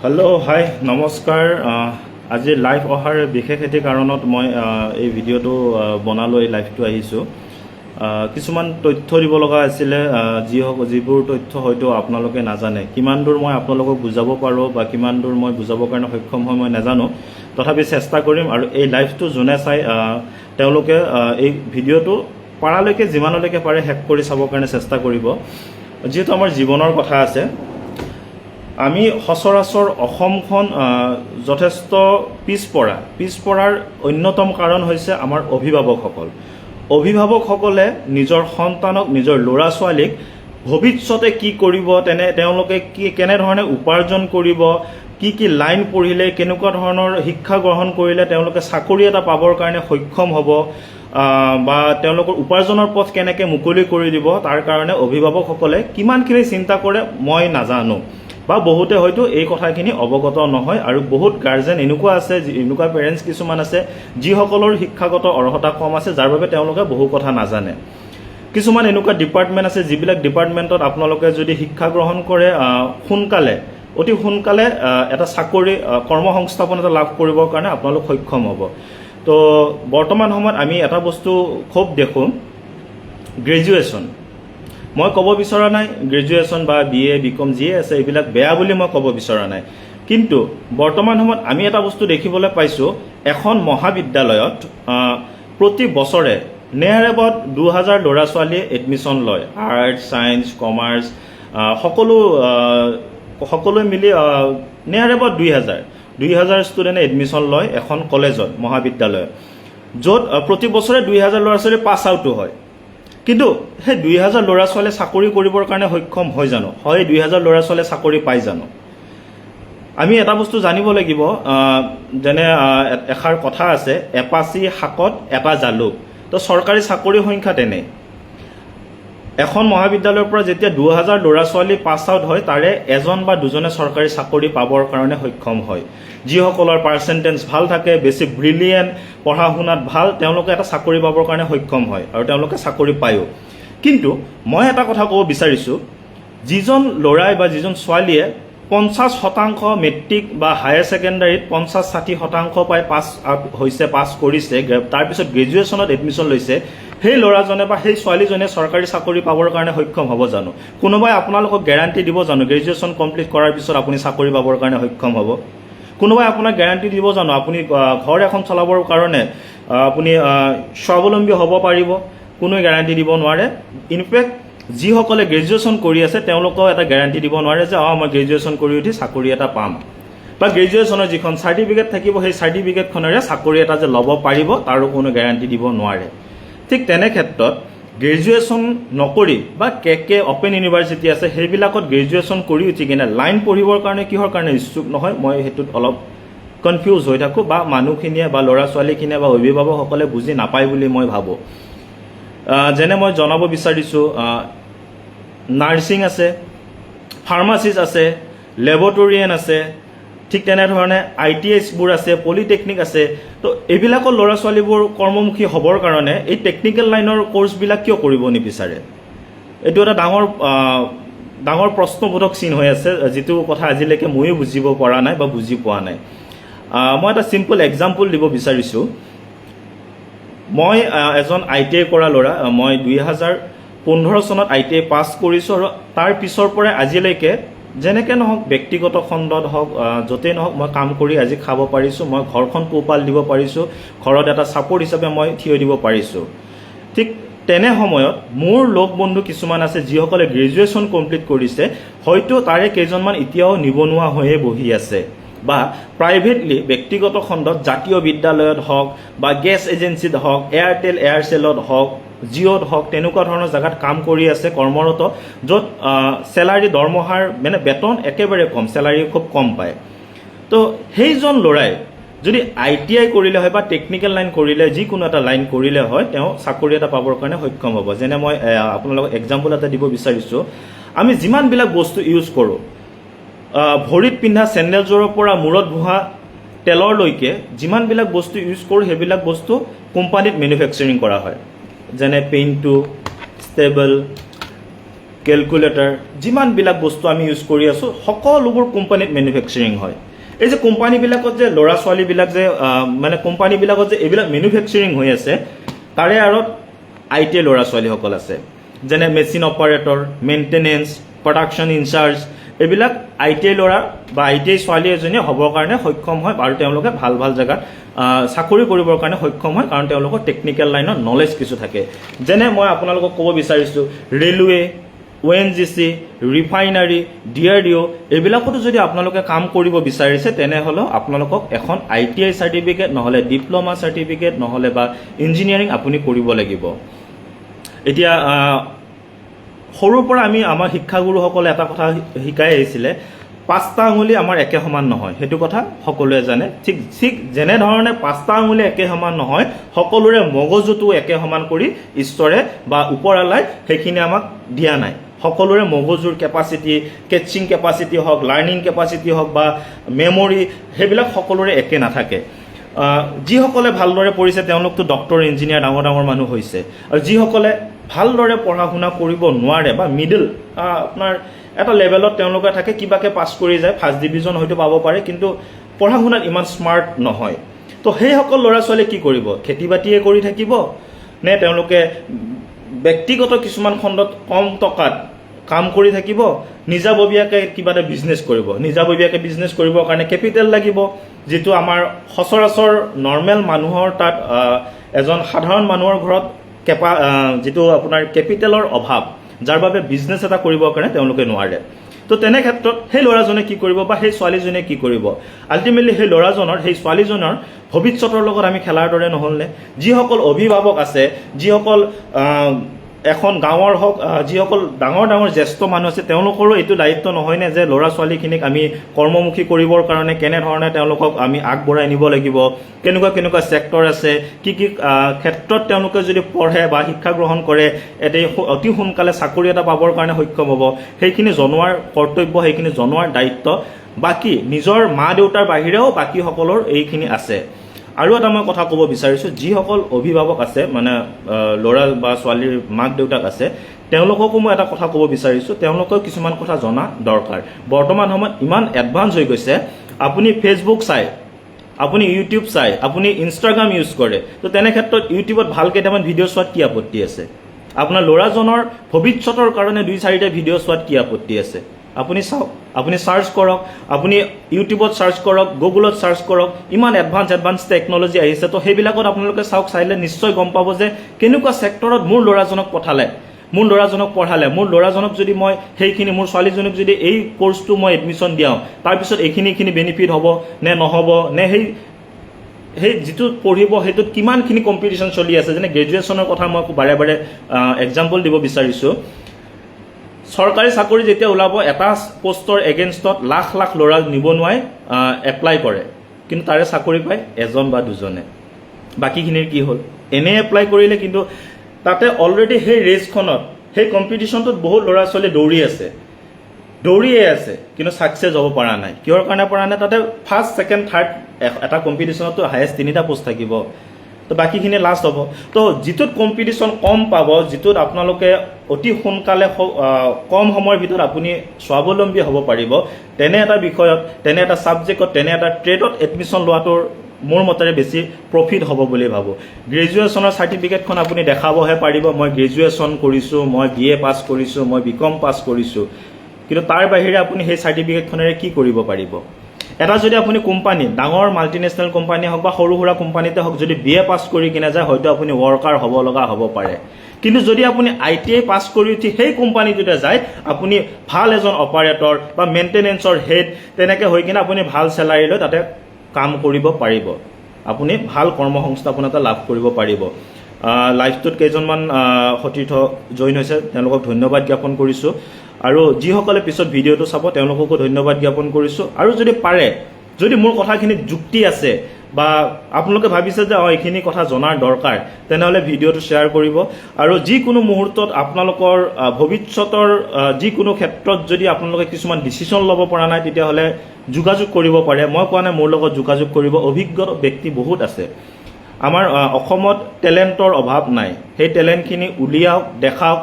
Hello' হাই নমস্কাৰ। আজি live অহাৰ বিশেষ এটি কাৰণত মই এই ভিডিঅ'টো বনালৈ লাইভটো আহিছোঁ। কিছুমান তথ্য দিব লগা আছিলে, যিবোৰ তথ্য হয়তো আপোনালোকে নাজানে। কিমান দূৰ মই আপোনালোকক বুজাব পাৰোঁ বা কিমান দূৰ মই বুজাবৰ কাৰণে সক্ষম হয় মই নাজানো, তথাপি চেষ্টা কৰিম। আৰু এই লাইভটো যোনে চাই তেওঁলোকে এই ভিডিঅ'টো পাৰালৈকে যিমানলৈকে পাৰে শেষ কৰি চাবৰ কাৰণে চেষ্টা কৰিব, যিহেতু আমাৰ জীৱনৰ কথা আছে। আমি সচৰাচৰ অসমখন যথেষ্ট পিছপৰাৰ অন্যতম কাৰণ হৈছে আমাৰ অভিভাৱকসকল। অভিভাৱকসকলে নিজৰ সন্তানক, নিজৰ ল'ৰা ছোৱালীক ভৱিষ্যতে কি কৰিব, তেওঁলোকে কেনেধৰণে উপাৰ্জন কৰিব, কি লাইন পঢ়িলে, কেনেকুৱা ধৰণৰ শিক্ষা গ্ৰহণ কৰিলে তেওঁলোকে চাকৰি এটা পাবৰ কাৰণে সক্ষম হ'ব, বা তেওঁলোকৰ উপাৰ্জনৰ পথ কেনেকৈ মুকলি কৰি দিব, তাৰ কাৰণে অভিভাৱকসকলে কিমানখিনি চিন্তা কৰে মই নাজানো, বা বহুতে হয়তো এই কথাখিনি অৱগত নহয়। আৰু বহুত গাৰ্জেন এনেকুৱা আছে, এনেকুৱা পেৰেণ্টছ কিছুমান আছে যিসকলৰ শিক্ষাগত অৰ্হতা কম আছে, যাৰ বাবে তেওঁলোকে বহু কথা নাজানে। কিছুমান এনেকুৱা ডিপাৰ্টমেণ্ট আছে যিবিলাক ডিপাৰ্টমেণ্টত আপোনালোকে যদি শিক্ষা গ্ৰহণ কৰে, অতি সোনকালে এটা চাকৰি, কৰ্মসংস্থাপন এটা লাভ কৰিবৰ কাৰণে আপোনালোক সক্ষম হ'ব। তো বৰ্তমান সময়ত আমি এটা বস্তু খুব দেখোঁ, গ্ৰেজুৱেশ্যন। মই ক'ব বিচৰা নাই গ্ৰেজুৱেশ্যন বা BA BCom যিয়ে আছে এইবিলাক বেয়া বুলি মই ক'ব বিচৰা নাই, কিন্তু বৰ্তমান সময়ত আমি এটা বস্তু দেখিবলৈ পাইছোঁ, এখন মহাবিদ্যালয়ত প্ৰতি বছৰে নেয়াৰ এবাউট 2000 ল'ৰা ছোৱালীয়ে এডমিশ্যন লয়। আৰ্টছ, ছায়েন্স, কমাৰ্চ সকলোৱে মিলি নেয়াৰ এবাউট 2000 ষ্টুডেণ্টে এডমিশ্যন লয় এখন কলেজত, মহাবিদ্যালয়ত, য'ত প্ৰতি বছৰে 2000 ল'ৰা ছোৱালী পাছ আউটো হয়। কিন্তু সেই 2000 ল'ৰা ছোৱালীয়ে চাকৰি কৰিবৰ কাৰণে সক্ষম হয় জানো? হয়, 2000 ল'ৰা ছোৱালীয়ে চাকৰি পায় জানো? আমি এটা বস্তু জানিব লাগিব, যেনে এষাৰ কথা আছে, এপাচি শাকত এটা জালুক। তো চৰকাৰী চাকৰিৰ সংখ্যা তেনে। এখন মহাবিদ্যালয়ৰ পৰা যেতিয়া 2000 ল'ৰা ছোৱালী পাছ আউট হয়, তাৰে এজন বা দুজনে চৰকাৰী চাকৰি পাবৰ কাৰণে সক্ষম হয়। যিসকলৰ পাৰ্চেণ্টেজ ভাল থাকে, বেছি ব্ৰিলিয়েণ্ট, পঢ়া শুনাত ভাল, তেওঁলোকে এটা চাকৰি পাবৰ কাৰণে সক্ষম হয় আৰু তেওঁলোকে চাকৰি পায়ো। কিন্তু মই এটা কথা ক'ব বিচাৰিছোঁ, যিজন ল'ৰাই বা যিজন ছোৱালীয়ে 50% মেট্ৰিক বা হায়াৰ ছেকেণ্ডাৰীত 50-60% পাই পাছ কৰিছে, তাৰপিছত গ্ৰেজুৱেশ্যনত এডমিশ্যন লৈছে, সেই ল'ৰাজনে বা সেই ছোৱালীজনীয়ে চৰকাৰী চাকৰি পাবৰ কাৰণে সক্ষম হ'ব জানো? কোনোবাই আপোনালোকক গেৰাণ্টি দিব জানো গ্ৰেজুৱেশ্যন কমপ্লিট কৰাৰ পিছত আপুনি চাকৰি পাবৰ কাৰণে সক্ষম হ'ব? কোনোবাই আপোনাক গেৰাণ্টি দিব জানো আপুনি ঘৰ এখন চলাবৰ কাৰণে আপুনি স্বাৱলম্বী হ'ব পাৰিব? কোনোৱে গেৰাণ্টি দিব নোৱাৰে। ইনফেক্ট যিসকলে গ্ৰেজুৱেশ্যন কৰি আছে তেওঁলোকেও এটা গেৰাণ্টি দিব নোৱাৰে যে মই গ্ৰেজুৱেশ্যন কৰি উঠি চাকৰি এটা পাম, বা গ্ৰেজুৱেশ্যনৰ যিখন চাৰ্টিফিকেট থাকিব সেই চাৰ্টিফিকেটখনেৰে চাকৰি এটা যে ল'ব পাৰিব তাৰো কোনো গেৰাণ্টি দিব নোৱাৰে। ঠিক তেনে ক্ষেত্ৰত গ্ৰেজুৱেশ্যন নকৰি বা অপেন ইউনিভাৰ্চিটি আছে, সেইবিলাকত গ্ৰেজুৱেশ্যন কৰি উঠি কিনে লাইন পঢ়িবৰ কাৰণে কিহৰ কাৰণে ইচ্ছুক নহয়, মই সেইটোত অলপ কনফিউজ হৈ থাকোঁ, বা মানুহখিনিয়ে বা ল'ৰা ছোৱালীখিনিয়ে বা অভিভাৱকসকলে বুজি নাপায় বুলি মই ভাবোঁ। যেনে মই জনাব বিচাৰিছোঁ, নাৰ্ছিং আছে, ফাৰ্মাচিষ্ট আছে, লেবৰেটৰিয়ান আছে, ঠিক তেনেধৰণে ITIছবোৰ আছে, পলিটেকনিক আছে। তো এইবিলাকৰ ল'ৰা ছোৱালীবোৰ কৰ্মমুখী হ'বৰ কাৰণে এই টেকনিকেল লাইনৰ কোৰ্চবিলাক কিয় কৰিব নিবিচাৰে? এইটো এটা ডাঙৰ প্ৰশ্নবোধক চিন হৈ আছে, যিটো কথা আজিলৈকে ময়ো বুজিব পৰা নাই বা বুজি পোৱা নাই। মই এটা চিম্পল এক্সাম্পল দিব বিচাৰিছোঁ। মই এজন ITI কৰা ল'ৰা। মই 2015 চনত ITI পাছ কৰিছোঁ, আৰু তাৰ পিছৰ পৰাই আজিলৈকে যেনেকৈ নহওক, ব্যক্তিগত খণ্ডত হওক, য'তেই নহওক, মই কাম কৰি আজি খাব পাৰিছোঁ, মই ঘৰখন পোহপাল দিব পাৰিছোঁ, ঘৰত এটা ছাপোৰ্ট হিচাপে মই থিয় দিব পাৰিছোঁ। ঠিক তেনে সময়ত মোৰ লগ বন্ধু কিছুমান আছে যিসকলে গ্ৰেজুৱেশ্যন কমপ্লিট কৰিছে, হয়তো তাৰে কেইজনমান এতিয়াও নিবনুৱা হৈয়ে বহি আছে, বা প্ৰাইভেটলি ব্যক্তিগত খণ্ডত জাতীয় বিদ্যালয়ত হওক বা গেছ এজেঞ্চিত হওক, এয়াৰচেলত হওক, জিঅ'ত হওক, তেনেকুৱা ধৰণৰ জেগাত কাম কৰি আছে, কৰ্মৰত, য'ত চেলাৰী, দৰমহাৰ মানে বেতন একেবাৰে কম, চেলাৰী খুব কম পায়। তো সেইজন ল'ৰাই যদি ITI কৰিলে হয় বা টেকনিকেল লাইন কৰিলে, যিকোনো এটা লাইন কৰিলে হয়, তেওঁ চাকৰি এটা পাবৰ কাৰণে সক্ষম হ'ব। যেনে মই আপোনালোকক এক্সাম্পল এটা দিব বিচাৰিছোঁ, আমি যিমানবিলাক বস্তু ইউজ কৰোঁ, ভৰিত পিন্ধা চেণ্ডেলযোৰৰ পৰা মূৰত ঘঁহা তেলৰলৈকে যিমানবিলাক বস্তু ইউজ কৰোঁ, সেইবিলাক বস্তু কোম্পানীত মেনুফেকচাৰিং কৰা হয়। যেনে পেইণ্টটো, ষ্টেবল, কেলকুলেটৰ যিমানবিলাক বস্তু আমি ইউজ কৰি আছোঁ সকলোবোৰ কোম্পানীত মেনুফেকচাৰিং হয়। এই যে কোম্পানীবিলাকত যে ল'ৰা ছোৱালীবিলাক যে মানে কোম্পানীবিলাকত যে এইবিলাক মেনুফেকচাৰিং হৈ আছে তাৰে আঁৰত IT ল'ৰা ছোৱালীসকল আছে, যেনে machine operator, maintenance, production incharge, এইবিলাক IT ল'ৰা বা IT ছোৱালী এজনীয়ে হ'বৰ কাৰণে সক্ষম হয় আৰু তেওঁলোকে ভাল ভাল জেগাত চাকৰি কৰিবৰ কাৰণে সক্ষম হয়, কাৰণ তেওঁলোকৰ টেকনিকেল লাইনৰ নলেজ কিছু থাকে। যেনে মই আপোনালোকক ক'ব বিচাৰিছোঁ ৰেলৱে, ONGC, ৰিফাইনাৰী, DRDO এইবিলাকতো যদি আপোনালোকে কাম কৰিব বিচাৰিছে তেনেহ'লে আপোনালোকক এখন ITI চাৰ্টিফিকেট নহ'লে ডিপ্ল'মা চাৰ্টিফিকেট নহ'লে বা ইঞ্জিনিয়াৰিং আপুনি কৰিব লাগিব। এতিয়া সৰুৰ পৰা আমি আমাৰ শিক্ষাগুৰুসকলে এটা কথা শিকাই আহিছিলে, 5টা আঙুলি আমাৰ একে সমান নহয়, সেইটো কথা সকলোৱে জানে। ঠিক যেনেধৰণে 5টা আঙুলি একে সমান নহয়, সকলোৰে মগজুটো একে সমান কৰি ঈশ্বৰে বা ওপৰৱালাই সেইখিনি আমাক দিয়া নাই। সকলোৰে মগজুৰ কেপাচিটি, কেটচিং কেপাচিটি হওক, লাৰ্ণিং কেপাচিটি হওক বা মেমৰি, সেইবিলাক সকলোৰে একে নাথাকে। যিসকলে ভালদৰে পঢ়িছে তেওঁলোকতো ডক্টৰ, ইঞ্জিনিয়াৰ, ডাঙৰ ডাঙৰ মানুহ হৈছে, আৰু যিসকলে ভালদৰে পঢ়া শুনা কৰিব নোৱাৰে বা মিডল আপোনাৰ এটা লেভেলত তেওঁলোকে থাকে, কিবাকে পাছ কৰি যায়, ফাৰ্ষ্ট ডিভিজন হয়তো পাব পাৰে, কিন্তু পঢ়া শুনাত ইমান স্মাৰ্ট নহয়। তো সেইসকল ল'ৰা ছোৱালীয়ে কি কৰিব? খেতি বাতিয়ে কৰি থাকিব নে তেওঁলোকে ব্যক্তিগত কিছুমান খণ্ডত কম টকাত কাম কৰি থাকিব, নিজাববীয়াকৈ কিবা এটা বিজনেছ কৰিব? নিজাববীয়াকৈ বিজনেছ কৰিবৰ কাৰণে কেপিটেল লাগিব, যিটো আমাৰ সচৰাচৰ নৰ্মেল মানুহৰ তাত এজন সাধাৰণ মানুহৰ ঘৰত যিটো আপোনাৰ কেপিটেলৰ অভাৱ, যাৰ বাবে বিজনেছ এটা কৰিবৰ কাৰণে তেওঁলোকে নোৱাৰে। তো তেনে ক্ষেত্ৰত সেই ল'ৰাজনে কি কৰিব বা সেই ছোৱালীজনীয়ে কি কৰিব? আল্টিমেটলি সেই ল'ৰাজনৰ, সেই ছোৱালীজনৰ ভৱিষ্যতৰ লগত আমি খেলাৰ দৰে নহ'লনে? যিসকল অভিভাৱক আছে, যিসকল এখন গাঁৱৰ হওক, যিসকল ডাঙৰ ডাঙৰ জ্যেষ্ঠ মানুহ আছে, তেওঁলোকৰো এইটো দায়িত্ব নহয়নে যে ল'ৰা ছোৱালীখিনিক আমি কৰ্মমুখী কৰিবৰ কাৰণে কেনেধৰণে তেওঁলোকক আমি আগবঢ়াই নিব লাগিব, কেনেকুৱা কেনেকুৱা ছেক্টৰ আছে, কি কি ক্ষেত্ৰত তেওঁলোকে যদি পঢ়ে বা শিক্ষা গ্ৰহণ কৰে অতি সোনকালে চাকৰি এটা পাবৰ কাৰণে সক্ষম হ'ব, সেইখিনি জনোৱাৰ কৰ্তব্য, সেইখিনি জনোৱাৰ দায়িত্ব বাকী নিজৰ মা দেউতাৰ বাহিৰেও বাকীসকলৰ এইখিনি আছে। আৰু এটা মই কথা ক'ব বিচাৰিছোঁ, যিসকল অভিভাৱক আছে মানে ল'ৰা বা ছোৱালীৰ মাক দেউতাক আছে, তেওঁলোককো মই এটা কথা ক'ব বিচাৰিছোঁ, তেওঁলোকেও কিছুমান কথা জনা দৰকাৰ। বৰ্তমান সময়ত ইমান এডভান্স হৈ গৈছে, আপুনি ফেচবুক চাই, আপুনি ইউটিউব চাই, আপুনি ইনষ্টাগ্ৰাম ইউজ কৰে, তো তেনে ক্ষেত্ৰত ইউটিউবত ভাল কেইটামান ভিডিঅ' চোৱাত কি আপত্তি আছে? আপোনাৰ ল'ৰাজনৰ ভৱিষ্যতৰ কাৰণে 2-4টা ভিডিঅ' চোৱাত কি আপত্তি আছে? আপুনি চাওক, আপুনি চাৰ্চ কৰক, আপুনি ইউটিউবত চাৰ্চ কৰক, গুগলত চাৰ্চ কৰক, ইমান এডভান্স টেকন'লজি আহিছে, তো সেইবিলাকত আপোনালোকে চাওক, চাইলে নিশ্চয় গম পাব যে কেনেকুৱা ছেক্টৰত মোৰ ল'ৰাজনক পঠালে, মোৰ ল'ৰাজনক পঢ়ালে, মোৰ ল'ৰাজনক যদি মই সেইখিনি, মোৰ ছোৱালীজনীক যদি এই কোৰ্চটো মই এডমিশ্যন দিয়াওঁ, তাৰপিছত এইখিনি বেনিফিট হ'ব নে নহ'ব, নে সেই যিটো পঢ়িব সেইটোত কিমানখিনি কম্পিটিশ্যন চলি আছে। যেনে গ্ৰেজুৱেশ্যনৰ কথা মই বাৰে বাৰে এক্সাম্পল দিব বিচাৰিছোঁ। চৰকাৰী চাকৰি যেতিয়া ওলাব, এটা পোষ্টৰ এগেইনষ্টত লাখ লাখ ল'ৰা নিবনুৱাই এপ্লাই কৰে, কিন্তু তাৰে চাকৰি পায় এজন বা দুজনে। বাকীখিনিৰ কি হ'ল? এনেই এপ্লাই কৰিলে, কিন্তু তাতে অলৰেডি সেই ৰেচখনত, সেই কম্পিটিশ্যনটোত বহুত ল'ৰা ছোৱালী দৌৰিয়ে আছে, কিন্তু ছাকচেছ হ'ব পৰা নাই। কিহৰ কাৰণে পৰা নাই? তাতে ফাৰ্ষ্ট, ছেকেণ্ড, থাৰ্ড এটা কম্পিটিশ্যনতো হায়েষ্ট 3টা পোষ্ট থাকিব, তো বাকীখিনি লাষ্ট হ'ব। তো যিটোত কম্পিটিশ্যন কম পাব, যিটোত আপোনালোকে অতি সোনকালে কম সময়ৰ ভিতৰত আপুনি স্বাৱলম্বী হ'ব পাৰিব, তেনে এটা বিষয়ত, তেনে এটা ছাবজেক্টত, তেনে এটা ট্ৰেডত এডমিশ্যন লোৱাটোৰ মোৰ মতেৰে বেছি প্ৰফিট হ'ব বুলি ভাবোঁ। গ্ৰেজুৱেশ্যনৰ চাৰ্টিফিকেটখন আপুনি দেখাবহে পাৰিব, মই গ্ৰেজুৱেশ্যন কৰিছোঁ, মই BA পাছ কৰিছোঁ, মই BCom পাছ কৰিছোঁ, কিন্তু তাৰ বাহিৰে আপুনি সেই চাৰ্টিফিকেটখনেৰে কি কৰিব পাৰিব? এটা যদি আপুনি কোম্পানী, ডাঙৰ মাল্টিনেশ্যনেল কোম্পানী হওক বা সৰু সুৰা কোম্পানীতে হওক, যদি BA পাছ কৰি কিনে যায়, হয়তো আপুনি ৱৰ্কাৰ হ'ব লগা হ'ব পাৰে। কিন্তু যদি আপুনি ITI পাছ কৰি উঠি সেই কোম্পানীটোতে যায়, আপুনি ভাল এজন অপাৰেটৰ বা মেইনটেনেন্সৰ হেড তেনেকৈ হৈ কিনে আপুনি ভাল চেলাৰী লৈ তাতে কাম কৰিব পাৰিব, আপুনি ভাল কৰ্মসংস্থাপন এটা লাভ কৰিব পাৰিব। লাইভটোত কেইজনমান সতীৰ্থ জইন হৈছে, তেওঁলোকক ধন্যবাদ জ্ঞাপন কৰিছোঁ, আৰু যিসকলে পিছত ভিডিঅ'টো চাব তেওঁলোককো ধন্যবাদ জ্ঞাপন কৰিছোঁ। আৰু যদি পাৰে, যদি মোৰ কথাখিনিত যুক্তি আছে বা আপোনালোকে ভাবিছে যে এইখিনি কথা জনাৰ দৰকাৰ, তেনেহ'লে ভিডিঅ'টো শ্বেয়াৰ কৰিব। আৰু যিকোনো মুহূৰ্তত আপোনালোকৰ ভৱিষ্যতৰ যিকোনো ক্ষেত্ৰত যদি আপোনালোকে কিছুমান ডিচিশ্যন ল'ব পৰা নাই, তেতিয়াহ'লে যোগাযোগ কৰিব পাৰে। মই কোৱা নাই মোৰ লগত যোগাযোগ কৰিব, অভিজ্ঞ ব্যক্তি বহুত আছে। আমাৰ অসমত টেলেণ্টৰ অভাৱ নাই, সেই টেলেণ্টখিনি উলিয়াওক, দেখাওক,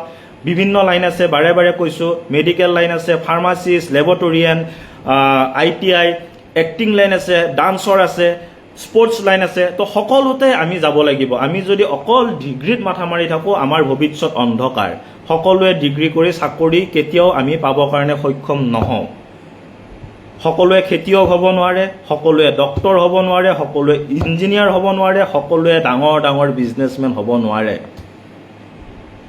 বিভিন্ন লাইন আছে, বাৰে বাৰে কৈছোঁ, মেডিকেল লাইন আছে, ফাৰ্মাচিষ্ট, লেবৰেটৰিয়ান, ITI, এক্টিং লাইন আছে, ডান্সৰ আছে, স্পৰ্টছ লাইন আছে। তো সকলোতে আমি যাব লাগিব। আমি যদি অকল ডিগ্ৰীত মাথা মাৰি থাকোঁ, আমাৰ ভৱিষ্যত অন্ধকাৰ। সকলোৱে ডিগ্ৰী কৰি চাকৰি কেতিয়াও আমি পাবৰ কাৰণে সক্ষম নহওঁ। সকলোৱে খেতিয়ক হ'ব নোৱাৰে, সকলোৱে ডক্তৰ হ'ব নোৱাৰে, সকলোৱে ইঞ্জিনিয়াৰ হ'ব নোৱাৰে, সকলোৱে ডাঙৰ ডাঙৰ বিজনেছমেন হ'ব নোৱাৰে।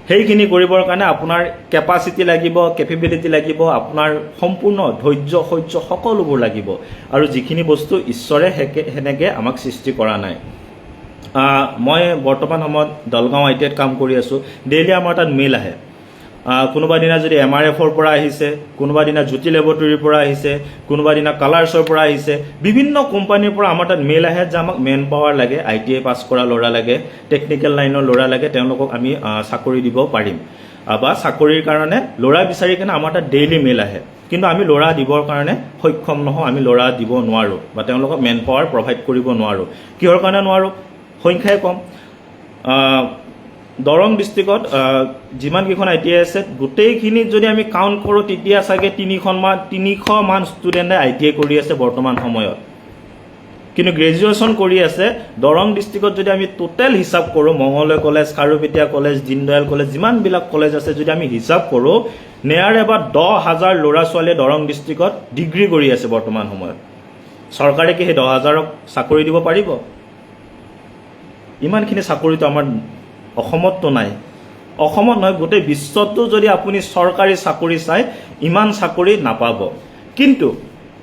সেইখিনি কৰিবৰ কাৰণে আপোনাৰ কেপাচিটি লাগিব, কেপেবিলিটি লাগিব, আপোনাৰ সম্পূৰ্ণ ধৈৰ্য সহ্য সকলোবোৰ লাগিব। আৰু যিখিনি বস্তু ঈশ্বৰে সেনেকৈ আমাক সৃষ্টি কৰা নাই। মই বৰ্তমান সময়ত দলগাঁও ITIত কাম কৰি আছোঁ। ডেইলি আমাৰ তাত মেইল আহে। কোনোবা দিনা যদি MRFৰ পৰা আহিছে, কোনোবা দিনা জ্যোতি লেবৰেটৰীৰ পৰা আহিছে, কোনোবা দিনা কালাৰ্ছৰ পৰা আহিছে, বিভিন্ন কোম্পানীৰ পৰা আমাৰ তাত মেইল আহে যে আমাক মেন পাৱাৰ লাগে, ITI পাছ কৰা ল'ৰা লাগে, টেকনিকেল লাইনৰ ল'ৰা লাগে, তেওঁলোকক আমি চাকৰি দিব পাৰিম। বা চাকৰিৰ কাৰণে ল'ৰা বিচাৰি কিনে আমাৰ তাত ডেইলি মেইল আহে। কিন্তু আমি ল'ৰা দিবৰ কাৰণে সক্ষম নহওঁ, আমি ল'ৰা দিব নোৱাৰোঁ বা তেওঁলোকক মেন পাৱাৰ প্ৰভাইড কৰিব নোৱাৰোঁ। কিহৰ কাৰণে নোৱাৰোঁ? সংখ্যাই কম। দৰং ডিষ্ট্ৰিক্টত যিমানকেইখন ITI আছে, গোটেইখিনিত যদি আমি কাউণ্ট কৰোঁ, তেতিয়া চাগে 300 মান ষ্টুডেণ্টে ITI কৰি আছে বৰ্তমান সময়ত। কিন্তু গ্ৰেজুৱেশ্যন কৰি আছে দৰং ডিষ্ট্ৰিক্টত যদি আমি টোটেল হিচাপ কৰোঁ, Mangaldai college, Kharupetia college, Deendayal college, যিমানবিলাক কলেজ আছে যদি আমি হিচাপ কৰোঁ, নেয়াৰে বা 10,000 ল'ৰা ছোৱালীয়ে দৰং ডিষ্ট্ৰিক্টত ডিগ্ৰী কৰি আছে বৰ্তমান সময়ত। চৰকাৰে কি সেই 10,000ক চাকৰি দিব পাৰিব? ইমানখিনি চাকৰিটো আমাৰ অসমততো নাই। অসমত নহয়, গোটেই বিশ্বতো যদি আপুনি চৰকাৰী চাকৰি চাই, ইমান চাকৰি নাপাব। কিন্তু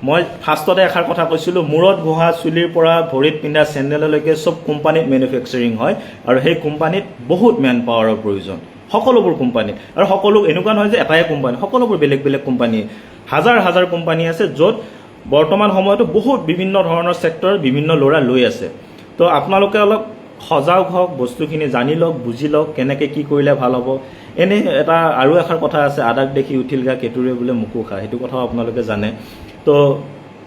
মই ফাৰ্ষ্টতে এষাৰ কথা কৈছিলোঁ, মূৰত ঘঁহা চুলিৰ পৰা ভৰিত পিন্ধা চেণ্ডেললৈকে চব কোম্পানীত মেনুফেকচাৰিং হয়, আৰু সেই কোম্পানীত বহুত মেন পাৱাৰৰ প্ৰয়োজন। সকলোবোৰ কোম্পানীত। আৰু সকলো এনেকুৱা নহয় যে এটাই কোম্পানী, সকলোবোৰ বেলেগ বেলেগ কোম্পানী, হাজাৰ হাজাৰ কোম্পানী আছে, য'ত বৰ্তমান সময়তো বহুত বিভিন্ন ধৰণৰ ছেক্টৰ বিভিন্ন ল'ৰা লৈ আছে। তো আপোনালোকে অলপ সজাগ হওক, বস্তুখিনি জানি লওক, বুজি লওক, কেনেকৈ কি কৰিলে ভাল হ'ব। এনেই এটা আৰু এষাৰ কথা আছে, আদাক দেখি উঠিল গা কেঁতুৰে বোলে মোকো খা, সেইটো কথাও আপোনালোকে জানে। তো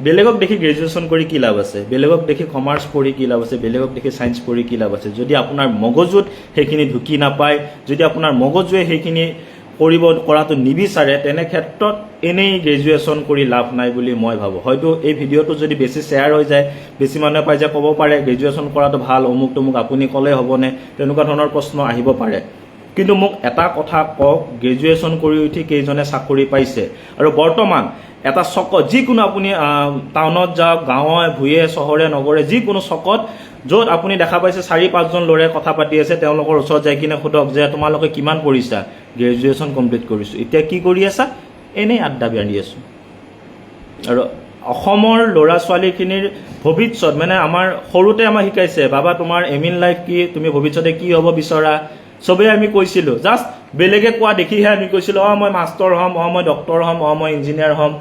বেলেগক দেখি গ্ৰেজুৱেশ্যন কৰি কি লাভ আছে, বেলেগক দেখি কমাৰ্চ পঢ়ি কি লাভ আছে, বেলেগক দেখি ছায়েন্স পঢ়ি কি লাভ আছে, যদি আপোনাৰ মগজুত সেইখিনি ঢুকি নাপায়, যদি আপোনাৰ মগজুৱে সেইখিনি কৰাটো নিবিচাৰে, তেনে ক্ষেত্ৰত এনেই গ্ৰেজুৱেশ্যন কৰি লাভ নাই বুলি মই ভাবোঁ। হয়তো এই ভিডিঅ'টো যদি বেছি শ্বেয়াৰ হৈ যায়, বেছি মানুহে পাই যায়, ক'ব পাৰে গ্ৰেজুৱেশ্যন কৰাটো ভাল, অমুক তমুক আপুনি ক'লে হ'বনে, তেনেকুৱা ধৰণৰ প্ৰশ্ন আহিব পাৰে। কিন্তু মোক এটা কথা কওক, গ্ৰেজুৱেশ্যন কৰি উঠি কেইজনে চাকৰি পাইছে? আৰু বৰ্তমান এটা চকত, যিকোনো আপুনি টাউনত যাওক, গাঁৱে ভূঞে চহৰে নগৰে, যিকোনো চকত য'ত আপুনি দেখা পাইছে 4-5জন ল'ৰাই কথা পাতি আছে, তেওঁলোকৰ ওচৰত যাই কিনে সোধক যে তোমালোকে কিমান পঢ়িছা? গ্ৰেজুৱেশ্যন কমপ্লিট কৰিছোঁ। এতিয়া কি কৰি আছা? এনেই আড্ডা মাৰি আছোঁ। আৰু অসমৰ ল'ৰা ছোৱালীখিনিৰ ভৱিষ্যত, মানে আমাৰ সৰুতে আমাক শিকাইছে, বাবা তোমাৰ এম ইন লাইফ কি, তুমি ভৱিষ্যতে কি হ'ব বিচৰা? চবেই আমি কৈছিলোঁ, জাষ্ট বেলেগে কোৱা দেখিহে আমি কৈছিলোঁ, মই মাষ্টৰ হ'ম, মই ডক্তৰ হ'ম, মই ইঞ্জিনিয়াৰ হ'ম,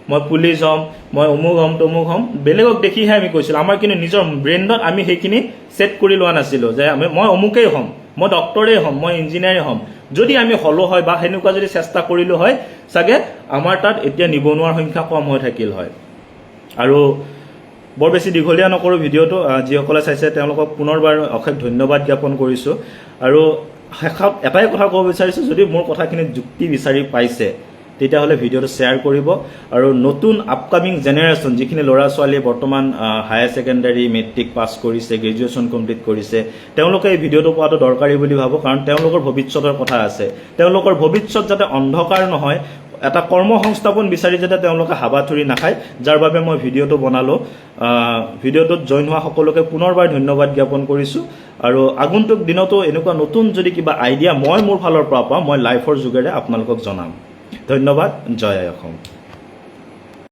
মই পুলিচ হ'ম, মই অমুক হ'ম তমুক হ'ম, বেলেগক দেখিহে আমি কৈছিলোঁ। আমাৰ কিন্তু নিজৰ ব্ৰেইনত আমি সেইখিনি ছেট কৰি লোৱা নাছিলোঁ যে মই অমুকেই হ'ম, মই ডক্তৰেই হ'ম, মই ইঞ্জিনিয়াৰেই হ'ম। যদি আমি হ'লো হয় বা সেনেকুৱা যদি চেষ্টা কৰিলোঁ হয়, চাগে আমাৰ তাত এতিয়া নিবনুৱাৰ সংখ্যা কম হৈ থাকিল হয়। আৰু বৰ বেছি দীঘলীয়া নকৰোঁ ভিডিঅ'টো, যিসকলে চাইছে তেওঁলোকক পুনৰবাৰ অশেষ ধন্যবাদ জ্ঞাপন কৰিছোঁ। আৰু শেষত এটাই কথা ক'ব বিচাৰিছোঁ, যদি মোৰ কথাখিনিত যুক্তি বিচাৰি পাইছে, তেতিয়াহ'লে ভিডিঅ'টো শ্বেয়াৰ কৰিব। আৰু নতুন আপকামিং জেনেৰেশ্যন, যিখিনি ল'ৰা ছোৱালীয়ে বৰ্তমান হায়াৰ ছেকেণ্ডাৰী মেট্ৰিক পাছ কৰিছে, গ্ৰেজুৱেশ্যন কমপ্লিট কৰিছে, তেওঁলোকে এই ভিডিঅ'টো পোৱাটো দৰকাৰী বুলি ভাবোঁ। কাৰণ তেওঁলোকৰ ভৱিষ্যতৰ কথা আছে। তেওঁলোকৰ ভৱিষ্যত যাতে অন্ধকাৰ নহয়, এটা কৰ্ম সংস্থাপন বিচাৰি যাতে তেওঁলোকে হাবাথুৰি নাখায়, যাৰ বাবে মই ভিডিঅ'টো বনালোঁ। ভিডিঅ'টোত জইন হোৱা সকলোকে পুনৰবাৰ ধন্যবাদ জ্ঞাপন কৰিছোঁ। আৰু আগন্তুক দিনতো এনেকুৱা নতুন যদি কিবা আইডিয়া মই মোৰ ফালৰ পৰা পাওঁ, মই লাইভৰ যোগেৰে আপোনালোকক জনাম। ধন্যবাদ। জয় আই অসম।